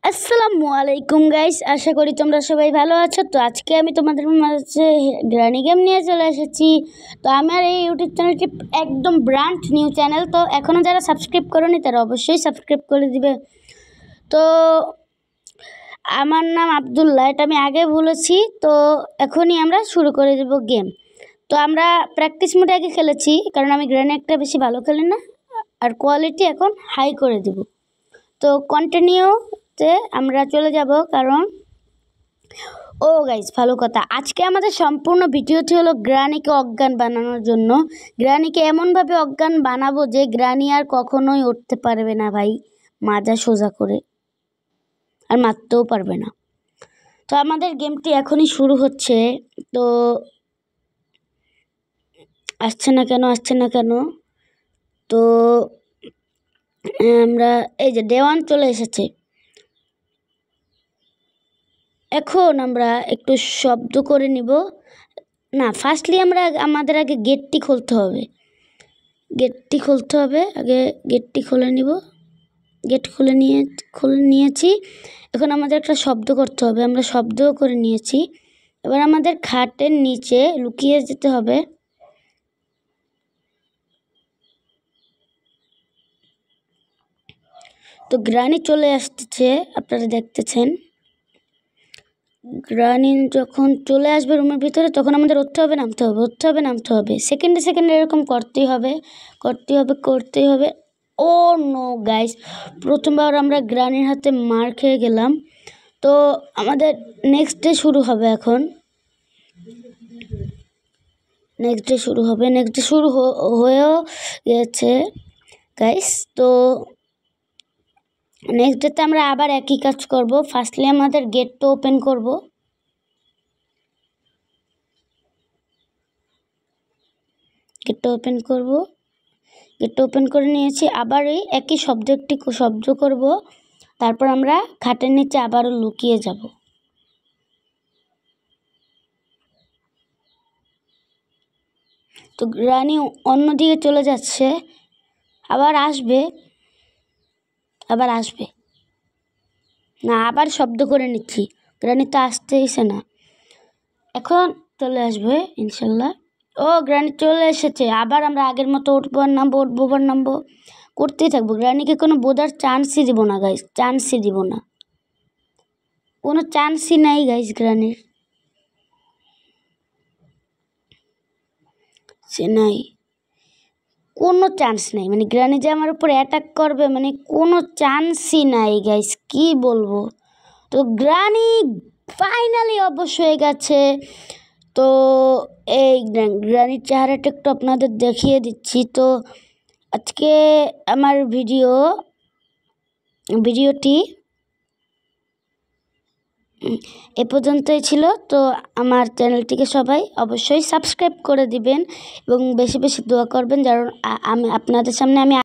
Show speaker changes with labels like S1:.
S1: আসসালামু আলাইকুম গাইস, আশা করি তোমরা সবাই ভালো আছো। তো আজকে আমি তোমাদের মাঝে গ্রানি গেম নিয়ে চলে এসেছি। তো আমার এই ইউটিউব চ্যানেলটি একদম ব্র্যান্ড নিউ চ্যানেল। তো এখনও যারা সাবস্ক্রাইব করোনি তারা অবশ্যই সাবস্ক্রাইব করে দিবে। তো আমার নাম আব্দুল্লাহ, এটা আমি আগে বলেছি। তো এখনই আমরা শুরু করে দেব গেম। তো আমরা প্র্যাকটিস মোডে আগে খেলেছি, কারণ আমি গ্রানি একটা বেশি ভালো খেলি না, আর কোয়ালিটি এখন হাই করে দেব। তো কন্টিনিউতে আমরা চলে যাব, কারণ গাইস ভালো কথা, আজকে আমাদের সম্পূর্ণ ভিডিওটি হলো গ্রানিকে অজ্ঞান বানানোর জন্য। গ্রানিকে এমনভাবে অজ্ঞান বানাবো যে গ্রানি আর কখনোই উঠতে পারবে না ভাই, মাজা সোজা করে, আর মারতেও পারবে না। তো আমাদের গেমটি এখনই শুরু হচ্ছে। তো আসছে না কেন। তো আমরা এই যে ডে 1 চলে এসেছে। এখন আমরা একটু শব্দ করে নিব না। ফার্স্টলি আমাদের আগে গেটটি খুলতে হবে। আগে গেটটি খুলে নিব। গেট খুলে নিয়েছি। এখন আমাদের একটা শব্দ করতে হবে। আমরা শব্দও করে নিয়েছি। এবার আমাদের খাটের নিচে লুকিয়ে যেতে হবে। তো গ্রানি চলে আসতেছে, আপনারা দেখতেছেন। গ্রানি যখন চলে আসবে রুমের ভিতরে, তখন আমাদের উঠতে হবে নামতে হবে। সেকেন্ডে এরকম করতেই হবে। ও নো গাইস, প্রথমবার আমরা গ্রানির হাতে মার খেয়ে গেলাম। তো আমাদের নেক্সট ডে শুরু হবে। এখন নেক্সট ডে শুরু হয়েও গেছে গাইস। তো নেক্সট ডেতে আমরা আবার একই কাজ করব। ফার্স্টলি আমাদের গেটটা ওপেন করব। গেটটা ওপেন করে নিয়েছি। আবার এই একই একটি শব্দ করব। তারপর আমরা খাটের নিচে আবারও লুকিয়ে যাব। তো গ্রানি অন্যদিকে চলে যাচ্ছে, আবার আসবে না। আবার শব্দ করে নিচ্ছি, গ্রানি তো আসতেইছে না। এখন চলে আসবে ইনশাল্লাহ। গ্রানি চলে এসেছে। আবার আমরা আগের মতো উঠবো আর নামবো করতেই থাকবো। গ্রানিকে কোনো বোঝার চান্সই দিব না গাইস, কোনো চান্সই নাই গাইস। গ্রানির কোনো চান্স নেই, মানে গ্রানি যে আমার উপর অ্যাটাক করবে, মানে কোনো চান্সই নাই গাইস, কি বলবো। তো গ্রানি ফাইনালি অবশ্য হয়ে গেছে। তো এই গ্রানির চেহারাটা একটু আপনাদের দেখিয়ে দিচ্ছি। তো আজকে আমার ভিডিওটি এ পর্যন্তই ছিল। তো আমার চ্যানেলটিকে সবাই অবশ্যই সাবস্ক্রাইব করে দিবেন এবং বেশি বেশি দোয়া করবেন, কারণ আপনাদের সামনে আমি